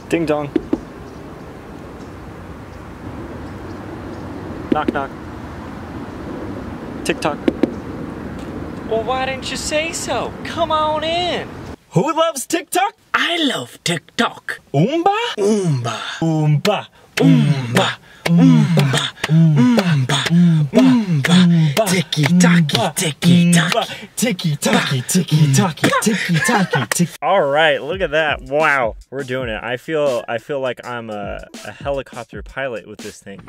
Ding dong. Knock knock. TikTok. Well, why didn't you say so? Come on in. Who loves TikTok? I love TikTok. Oomba? Oomba. Oomba. Oomba. Oomba. Oomba. Oomba. Tiki-taki, tiki-taki. Tiki-taki, tiki-taki, tiki-taki. All right, look at that. Wow, we're doing it. I feel like I'm a helicopter pilot with this thing.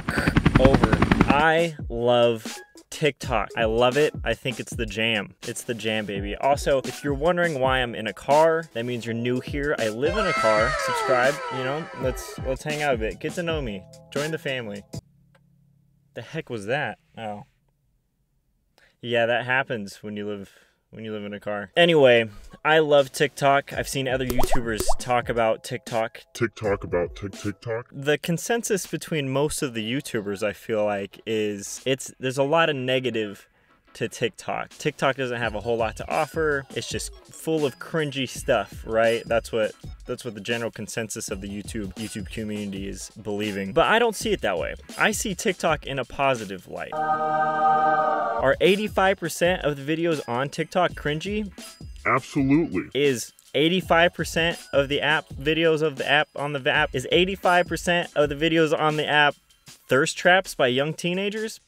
Over. I love TikTok. I love it. I think it's the jam. It's the jam, baby. Also, if you're wondering why I'm in a car, that means you're new here. I live in a car. Subscribe, you know, let's hang out a bit. Get to know me. Join the family. The heck was that? Oh. Yeah, that happens when you live in a car. Anyway, I love TikTok. I've seen other YouTubers talk about TikTok. TikTok? The consensus between most of the YouTubers, I feel like, is there's a lot of negative to TikTok. TikTok doesn't have a whole lot to offer. It's just full of cringy stuff, right? That's what the general consensus of the YouTube community is believing. But I don't see it that way. I see TikTok in a positive light. Are 85% of the videos on TikTok cringy? Absolutely. Is 85% of the app videos of the app on the app? Is 85% of the videos on the app thirst traps by young teenagers?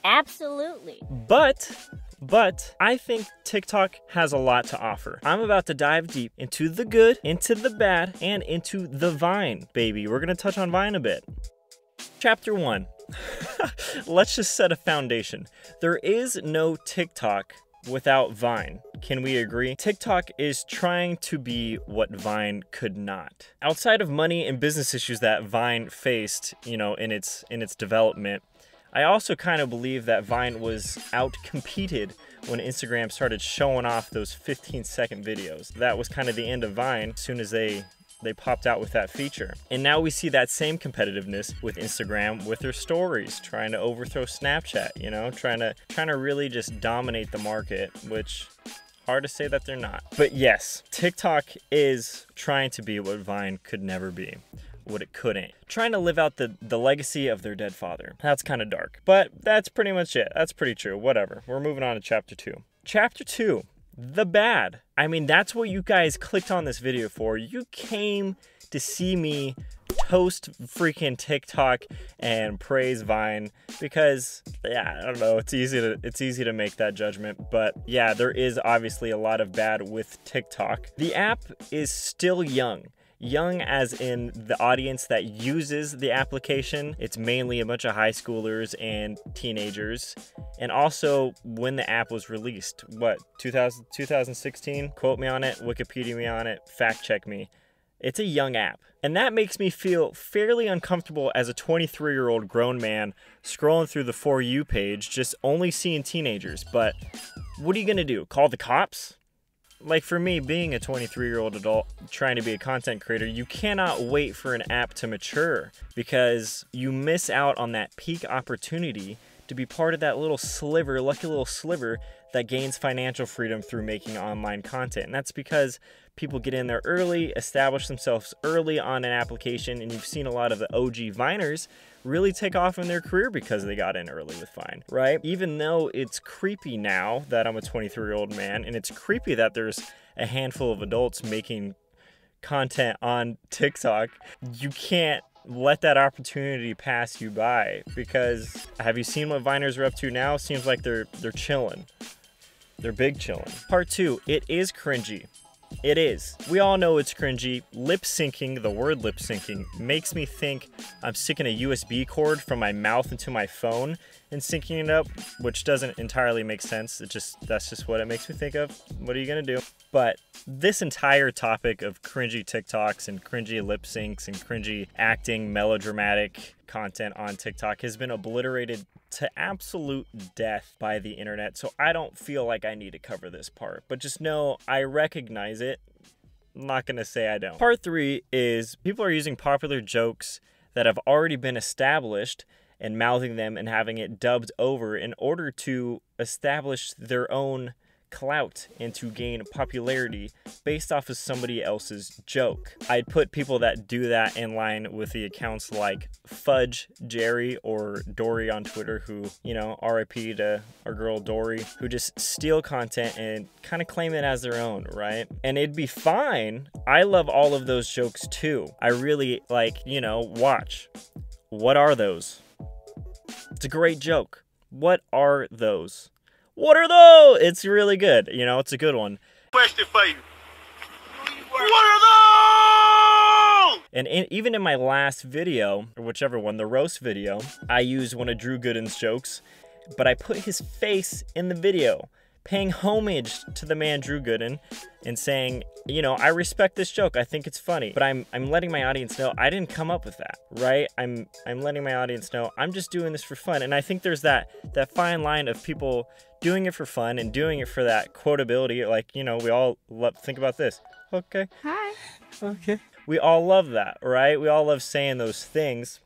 Absolutely. But I think TikTok has a lot to offer. I'm about to dive deep into the good, into the bad, and into the Vine, baby. We're gonna touch on Vine a bit. Chapter 1. Let's just set a foundation. There is no TikTok without Vine. Can we agree? TikTok is trying to be what Vine could not. Outside of money and business issues that Vine faced, you know, in its development, I also kind of believe that Vine was out-competed when Instagram started showing off those 15-second videos. That was kind of the end of Vine as soon as they popped out with that feature. And now we see that same competitiveness with Instagram with their stories, trying to overthrow Snapchat, you know, trying to really just dominate the market, which hard to say that they're not. But yes, TikTok is trying to be what Vine could never be. What it couldn't. Trying to live out the legacy of their dead father. That's kind of dark. But that's pretty much it. That's pretty true. Whatever. We're moving on to chapter 2. Chapter 2. The bad. I mean, that's what you guys clicked on this video for. You came to see me toast freaking TikTok and praise Vine because, yeah, I don't know, it's easy to make that judgment. But yeah, there is obviously a lot of bad with TikTok. The app is still young. Young as in the audience that uses the application. It's mainly a bunch of high schoolers and teenagers. And also when the app was released, what, 2016? Quote me on it, Wikipedia me on it, fact check me. It's a young app. And that makes me feel fairly uncomfortable as a 23-year-old grown man scrolling through the For You page, just only seeing teenagers. But what are you gonna do? Call the cops? Like for me, being a 23-year-old adult trying to be a content creator, you cannot wait for an app to mature because you miss out on that peak opportunity to be part of that little sliver, lucky little sliver that gains financial freedom through making online content. And that's because people get in there early, establish themselves early on an application, and you've seen a lot of the OG Viners really take off in their career because they got in early with Vine, right? Even though it's creepy now that I'm a 23-year-old man, and it's creepy that there's a handful of adults making content on TikTok, you can't let that opportunity pass you by because have you seen what Viners are up to now? Seems like they're chilling. They're big chilling. Part 2, it is cringy. It is. We all know it's cringy. Lip syncing, the word lip syncing, makes me think I'm sticking a USB cord from my mouth into my phone and syncing it up, which doesn't entirely make sense. That's just what it makes me think of. What are you gonna do? But this entire topic of cringy TikToks and cringy lip syncs and cringy acting, melodramatic content on TikTok has been obliterated to absolute death by the internet, so I don't feel like I need to cover this part, but just know I recognize it. I'm not gonna say I don't. Part 3 is people are using popular jokes that have already been established and mouthing them and having it dubbed over in order to establish their own clout and to gain popularity based off of somebody else's joke. I'd put people that do that in line with the accounts like Fudge Jerry or Dory on Twitter, who, you know, RIP to our girl Dory, who just steal content and kind of claim it as their own, right? And it'd be fine. I love all of those jokes too. I really like, you know, watch. What are those? It's a great joke. What are those? What are those? It's really good. You know, it's a good one. Question for you. What are those? And even in my last video, or whichever one, the roast video, I used one of Drew Gooden's jokes, but I put his face in the video, paying homage to the man Drew Gooden and saying, you know, I respect this joke. I think it's funny, but I'm letting my audience know I didn't come up with that, right? I'm letting my audience know I'm just doing this for fun. And I think there's that fine line of people doing it for fun and doing it for that quotability. Like, you know, we all love, think about this. Okay. Hi. Okay. We all love that, right? We all love saying those things.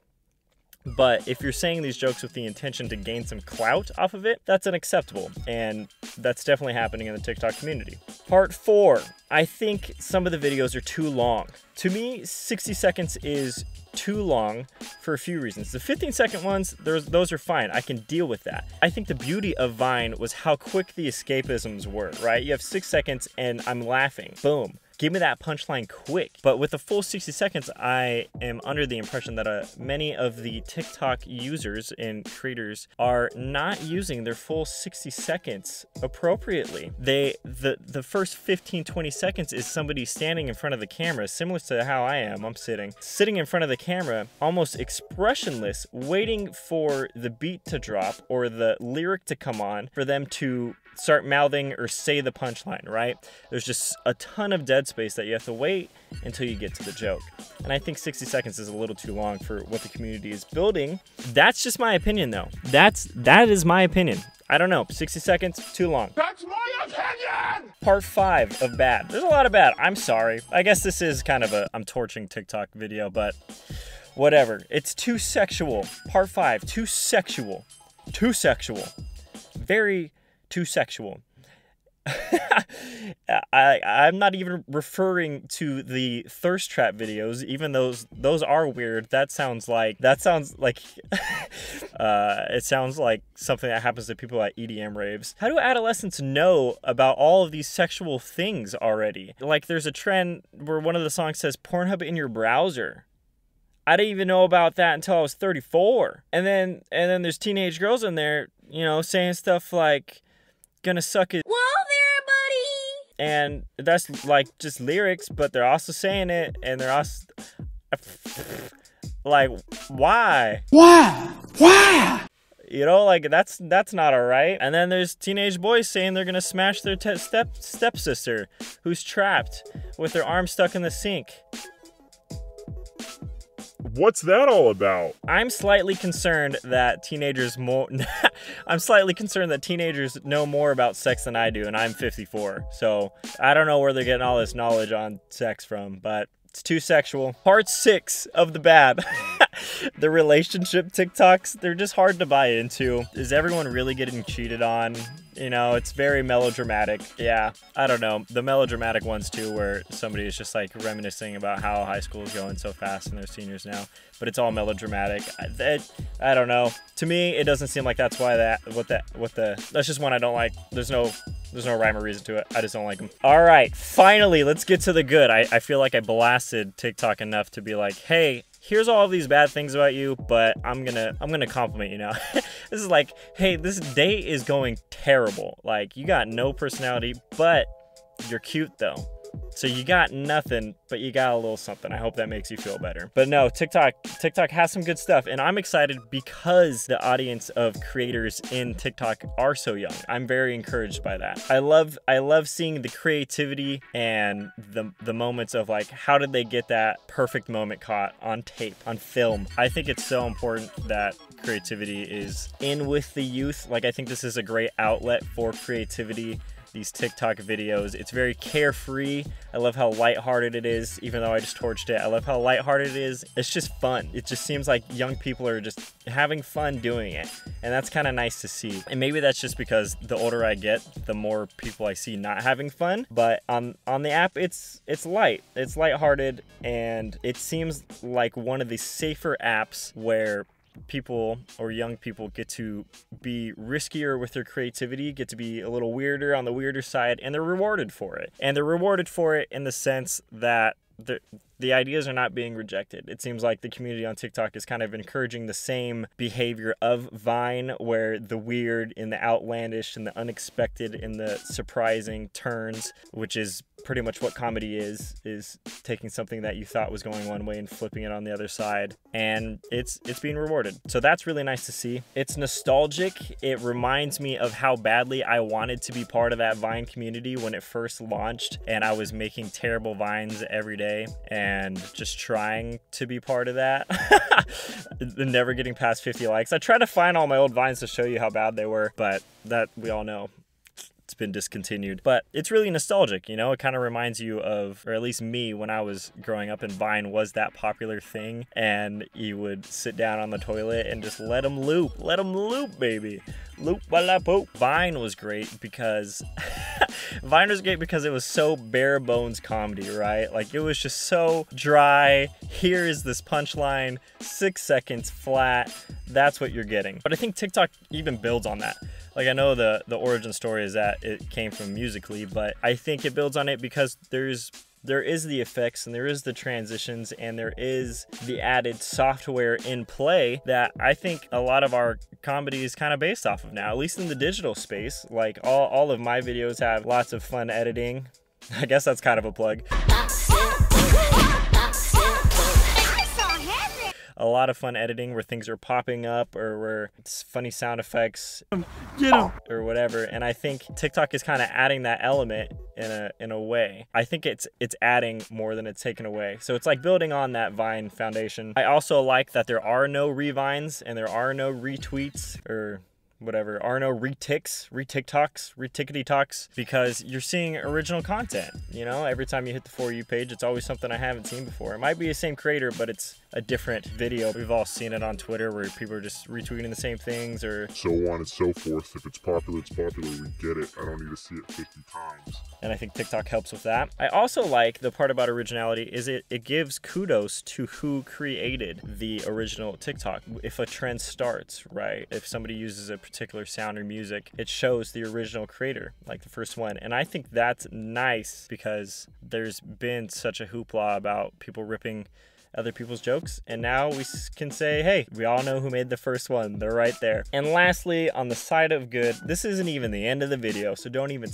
But if you're saying these jokes with the intention to gain some clout off of it, that's unacceptable. And that's definitely happening in the TikTok community. Part 4. I think some of the videos are too long. To me, 60 seconds is too long for a few reasons. The 15-second ones, those are fine. I can deal with that. I think the beauty of Vine was how quick the escapisms were, right? You have 6 seconds and I'm laughing. Boom. Give me that punchline quick. But with the full 60 seconds, I am under the impression that many of the TikTok users and creators are not using their full 60 seconds appropriately. The first 15, 20 seconds is somebody standing in front of the camera, similar to how I am. I'm sitting in front of the camera, almost expressionless, waiting for the beat to drop or the lyric to come on for them to start mouthing or say the punchline, right? There's just a ton of dead space that you have to wait until you get to the joke. And I think 60 seconds is a little too long for what the community is building. That's just my opinion though. That is my opinion. I don't know, 60 seconds, too long. That's my opinion! Part 5 of bad. There's a lot of bad. I'm sorry. I guess this is kind of a I'm torching TikTok video, but whatever. It's too sexual. Part 5, too sexual. Too sexual. Very too sexual. I'm not even referring to the thirst trap videos, even those are weird. It sounds like it sounds like something that happens to people at EDM raves. How do adolescents know about all of these sexual things already? Like, there's a trend where one of the songs says Pornhub in your browser. I didn't even know about that until I was 34. And then there's teenage girls in there, you know, saying stuff like, gonna suck it. Whoa there, buddy! And that's like just lyrics, but they're also saying it, and they're also like, why? Why? You know, like that's not alright. And then there's teenage boys saying they're gonna smash their stepsister who's trapped with their arm stuck in the sink. What's that all about? I'm slightly concerned that teenagers know more about sex than I do, and I'm 54. So I don't know where they're getting all this knowledge on sex from, but it's too sexual. Part 6 of the bad. The relationship TikToks, they're just hard to buy into. Is everyone really getting cheated on? You know, it's very melodramatic. Yeah, I don't know. The melodramatic ones too, where somebody is just like reminiscing about how high school is going so fast and they're seniors now, but it's all melodramatic. I don't know. To me, it doesn't seem like that's why that's just one I don't like. There's no rhyme or reason to it. I just don't like them. All right, finally, let's get to the good. I feel like I blasted TikTok enough to be like, hey, here's all of these bad things about you, but I'm gonna compliment you now. This is like, hey, this date is going terrible. Like, you got no personality, but you're cute though. So you got nothing, but you got a little something. I hope that makes you feel better. But no, TikTok has some good stuff, and I'm excited because the audience of creators in TikTok are so young. I'm very encouraged by that. I love seeing the creativity and the moments of like, how did they get that perfect moment caught on tape, on film? I think it's so important that creativity is in with the youth. Like, I think this is a great outlet for creativity these TikTok videos. It's very carefree. I love how lighthearted it is, even though I just torched it. I love how lighthearted it is. It's just fun. It just seems like young people are just having fun doing it. And that's kind of nice to see. And maybe that's just because the older I get, the more people I see not having fun. But on the app, it's light. It's lighthearted, and it seems like one of the safer apps where people or young people get to be riskier with their creativity, get to be a little weirder on the weirder side, and they're rewarded for it. And they're rewarded for it in the sense that the ideas are not being rejected. It seems like the community on TikTok is kind of encouraging the same behavior of Vine, where the weird and the outlandish and the unexpected and the surprising turns, which is pretty much what comedy is taking something that you thought was going one way and flipping it on the other side, and it's being rewarded. So that's really nice to see. It's nostalgic. It reminds me of how badly I wanted to be part of that Vine community when it first launched, and I was making terrible Vines every day and just trying to be part of that. Never getting past 50 likes. I tried to find all my old Vines to show you how bad they were, but that we all know it's been discontinued. But it's really nostalgic, you know? It kind of reminds you of, or at least me, when I was growing up and Vine was that popular thing, and you would sit down on the toilet and just let them loop. Let them loop, baby. Loop, walla, poop. Vine was great because Vine was great because it was so bare bones comedy, right? Like, it was just so dry. Here is this punchline, 6 seconds flat. That's what you're getting. But I think TikTok even builds on that. Like, I know the origin story is that it came from Musical.ly, but I think it builds on it because there is the effects, and there is the transitions, and there is the added software in play that I think a lot of our comedy is kind of based off of now, at least in the digital space. Like, all of my videos have lots of fun editing. I guess that's kind of a plug. A lot of fun editing where things are popping up, or where it's funny sound effects or whatever. And I think TikTok is kind of adding that element in a way. I think it's adding more than it's taken away. So it's like building on that Vine foundation. I also like that there are no revines and there are no retweets or whatever, are no retiktoks, retickety talks, because you're seeing original content. You know, every time you hit the For You page, it's always something I haven't seen before. It might be the same creator, but it's a different video. We've all seen it on Twitter where people are just retweeting the same things, or so on and so forth. If it's popular, it's popular. We get it. I don't need to see it 50 times. And I think TikTok helps with that. I also like the part about originality is it gives kudos to who created the original TikTok. If a trend starts, right? If somebody uses a particular sound or music, it shows the original creator, like the first one. And I think that's nice because there's been such a hoopla about people ripping other people's jokes, and now we can say, hey, we all know who made the first one. They're right there. And lastly, on the side of good, this isn't even the end of the video, so don't even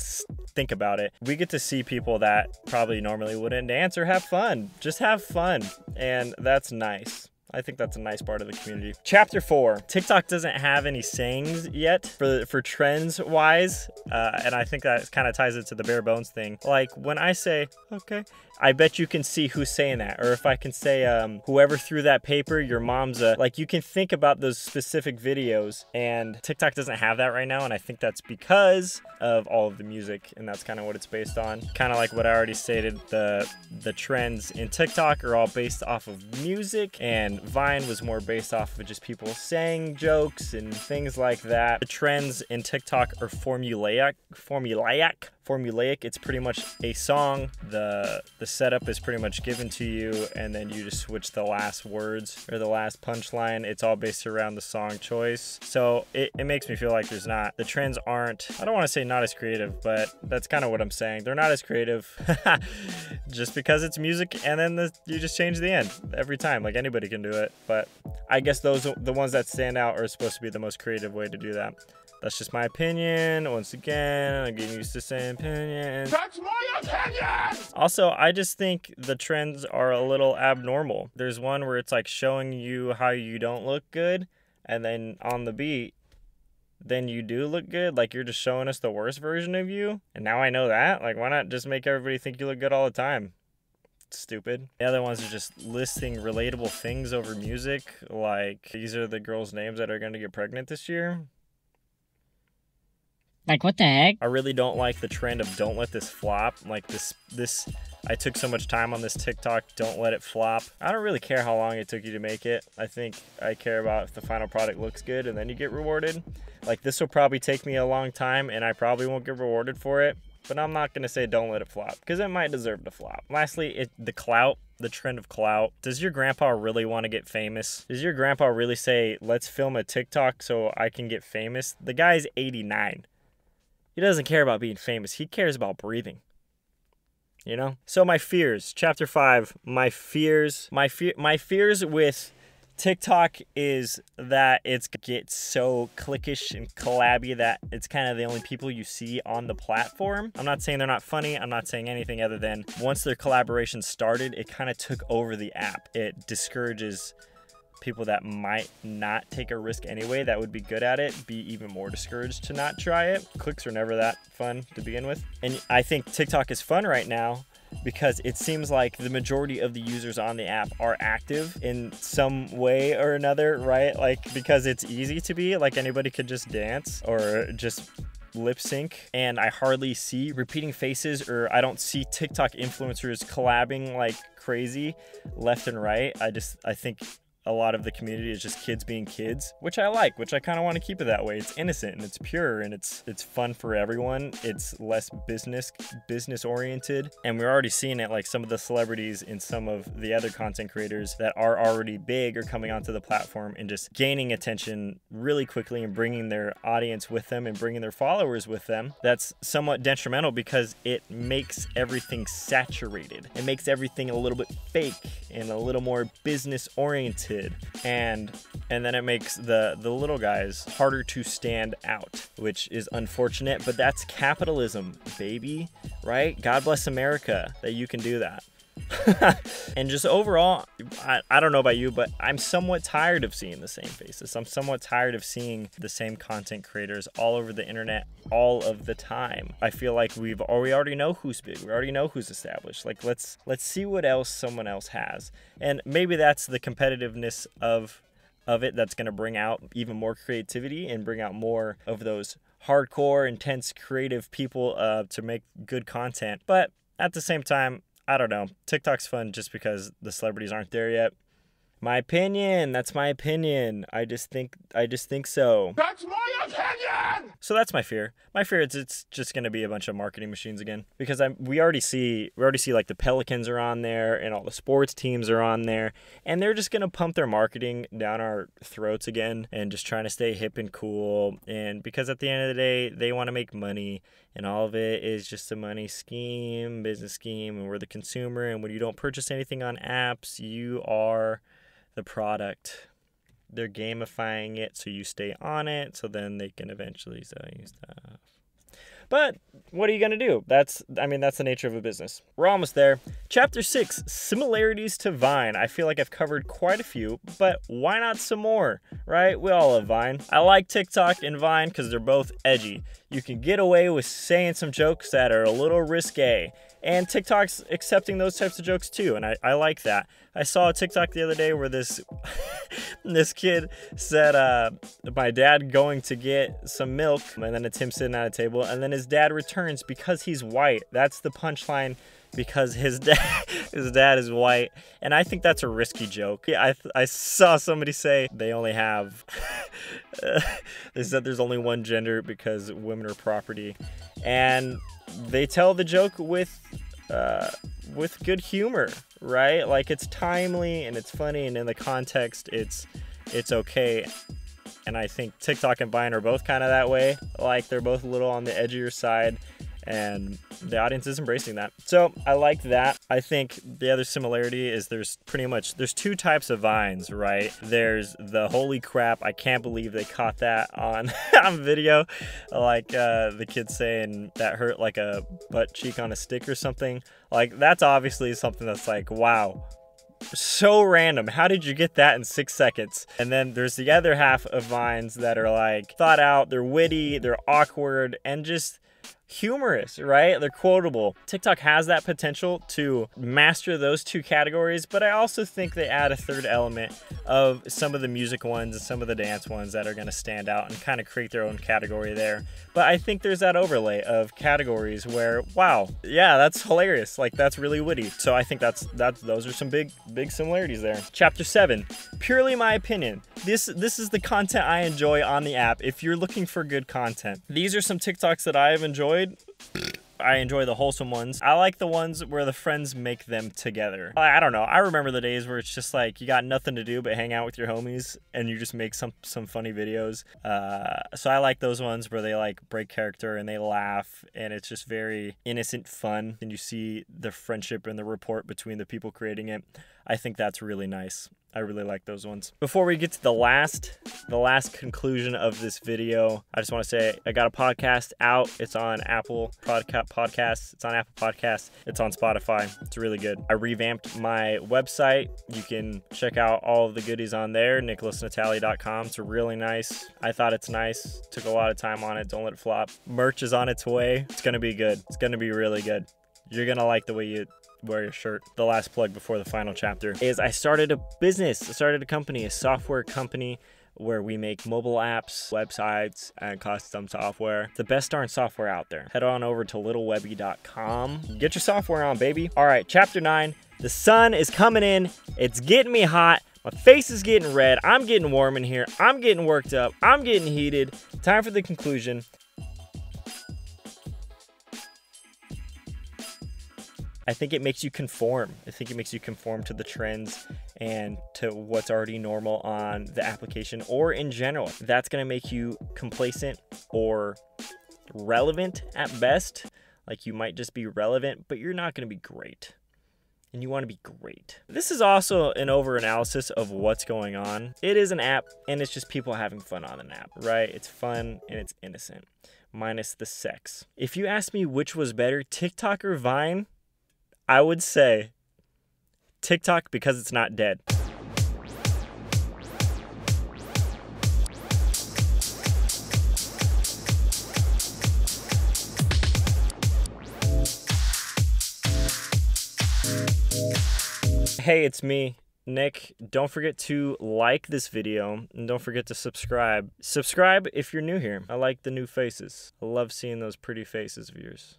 think about it. We get to see people that probably normally wouldn't dance or have fun. Just have fun, and that's nice. I think that's a nice part of the community. Chapter 4, TikTok doesn't have any sayings yet for trends wise, and I think that kind of ties into the bare bones thing. Like when I say, okay, I bet you can see who's saying that. Or if I can say, whoever threw that paper, your mom's a, like, you can think about those specific videos, and TikTok doesn't have that right now. And I think that's because of all of the music, and that's kind of what it's based on. Kind of like what I already stated, the trends in TikTok are all based off of music, and Vine was more based off of just people saying jokes and things like that. The trends in TikTok are formulaic. It's pretty much a song. The setup is pretty much given to you, and then you just switch the last words or the last punchline. It's all based around the song choice. So it makes me feel like the trends aren't, I don't want to say not as creative, but that's kind of what I'm saying. They're not as creative just because it's music, and then you just change the end every time. Like, anybody can do it, but I guess those the ones that stand out are supposed to be the most creative way to do that. That's just my opinion. Once again, I'm getting used to saying opinion. That's my opinion! Also, I just think the trends are a little abnormal. There's one where it's like showing you how you don't look good, and then on the beat, then you do look good. Like, you're just showing us the worst version of you. And now I know that. Like, why not just make everybody think you look good all the time? Stupid. The other ones are just listing relatable things over music. Like, these are the girls' names that are going to get pregnant this year. Like, what the heck? I really don't like the trend of don't let this flop. Like this I took so much time on this TikTok, don't let it flop. I don't really care how long it took you to make it. I think I care about if the final product looks good and then you get rewarded. Like, this will probably take me a long time and I probably won't get rewarded for it, but I'm not gonna say don't let it flop, because it might deserve to flop. Lastly, the clout. The trend of clout. Does your grandpa really want to get famous? Does your grandpa really say, let's film a TikTok so I can get famous? The guy's 89. He doesn't care about being famous. He cares about breathing. You know? So my fears, chapter 5, my fears with TikTok is that it gets so cliquish and collabby that it's kind of the only people you see on the platform. I'm not saying they're not funny. I'm not saying anything other than once their collaboration started, it kind of took over the app. It discourages people that might not take a risk anyway that would be good at it, be even more discouraged to not try it. Clicks are never that fun to begin with. And I think TikTok is fun right now because it seems like the majority of the users on the app are active in some way or another, right? Like, because it's easy to be, like, anybody could just dance or just lip sync, and I hardly see repeating faces, or I don't see TikTok influencers collabing like crazy left and right. I think a lot of the community is just kids being kids, which I like, which I kind of want to keep it that way. It's innocent and it's pure and it's fun for everyone. It's less business oriented, and we're already seeing it. Like, some of the celebrities and some of the other content creators that are already big are coming onto the platform and just gaining attention really quickly and bringing their audience with them and bringing their followers with them. That's somewhat detrimental because it makes everything saturated. It makes everything a little bit fake and a little more business oriented. And then it makes the little guys harder to stand out, which is unfortunate, but that's capitalism, baby, right? God bless America that you can do that. And just overall, I don't know about you, but I'm somewhat tired of seeing the same faces. I'm somewhat tired of seeing the same content creators all over the internet all of the time. I feel like we already know who's big. We already know who's established. Like, let's see what else someone else has. And maybe that's the competitiveness of it that's going to bring out even more creativity and bring out more of those hardcore, intense, creative people to make good content. But at the same time, I don't know. TikTok's fun just because the celebrities aren't there yet. My opinion. That's my opinion. I just think so. That's my opinion! So that's my fear. My fear is it's just going to be a bunch of marketing machines again, because we already see like the Pelicans are on there and all the sports teams are on there, and they're just going to pump their marketing down our throats again and just trying to stay hip and cool. And because at the end of the day, they want to make money, and all of it is just a money scheme, business scheme, and we're the consumer. And when you don't purchase anything on apps, you are the product. They're gamifying it so you stay on it, so then they can eventually sell you stuff. But what are you going to do? That's the nature of a business. We're almost there. Chapter 6, similarities to Vine. I feel like I've covered quite a few, but why not some more, right? We all love Vine. I like TikTok and Vine because they're both edgy. You can get away with saying some jokes that are a little risque. And TikTok's accepting those types of jokes too, and I like that. I saw a TikTok the other day where this kid said, my dad going to get some milk, and then it's him sitting at a table, and then his dad returns because he's white. That's the punchline, because his dad is white. And I think that's a risky joke. Yeah, I saw somebody say they only have they said there's only one gender because women are property, and they tell the joke with good humor, right? Like, it's timely and it's funny, and in the context it's okay. And I think TikTok and Vine are both kind of that way. Like, they're both a little on the edgier side, and the audience is embracing that. So I like that. I think the other similarity is there's two types of Vines, right? There's the holy crap, I can't believe they caught that on video, like the kid saying that hurt like a butt cheek on a stick or something. Like, that's obviously something that's like, wow, so random. How did you get that in 6 seconds? And then there's the other half of Vines that are like thought out, they're witty, they're awkward, and just humorous, right? They're quotable. TikTok has that potential to master those two categories, but I also think they add a third element of some of the music ones and some of the dance ones that are going to stand out and kind of create their own category there. But I think there's that overlay of categories where, wow, yeah, that's hilarious. Like, that's really witty. So I think those are some big similarities there. Chapter 7, purely my opinion. This is the content I enjoy on the app. If you're looking for good content, these are some TikToks that I have enjoyed. I enjoy the wholesome ones. I like the ones where the friends make them together. I don't know. I remember the days where it's just like you got nothing to do but hang out with your homies and you just make some funny videos. So I like those ones where they like break character and they laugh and it's just very innocent fun and you see the friendship and the rapport between the people creating it. I think that's really nice. I really like those ones. Before we get to the last conclusion of this video, I just want to say I got a podcast out. It's on Apple Podcasts. It's on Apple Podcasts. It's on Spotify. It's really good. I revamped my website. You can check out all of the goodies on there, NickolasNatali.com. It's really nice. I thought it's nice. Took a lot of time on it. Don't let it flop. Merch is on its way. It's going to be good. It's going to be really good. You're going to like the way you wear your shirt. The last plug before the final chapter is I started a business. I started a company, a software company where we make mobile apps, websites, and custom software. It's the best darn software out there. Head on over to littlewebby.com. Get your software on, baby. All right, chapter 9. The sun is coming in. It's getting me hot. My face is getting red. I'm getting warm in here. I'm getting worked up. I'm getting heated. Time for the conclusion. I think it makes you conform. I think it makes you conform to the trends and to what's already normal on the application or in general. That's going to make you complacent or relevant at best. Like you might just be relevant, but you're not going to be great. And you want to be great. This is also an over-analysis of what's going on. It is an app, and it's just people having fun on an app, right? It's fun and it's innocent, minus the sex. If you ask me which was better, TikTok or Vine, I would say TikTok because it's not dead. Hey, it's me, Nick. Don't forget to like this video and don't forget to subscribe. Subscribe if you're new here. I like the new faces. I love seeing those pretty faces of yours.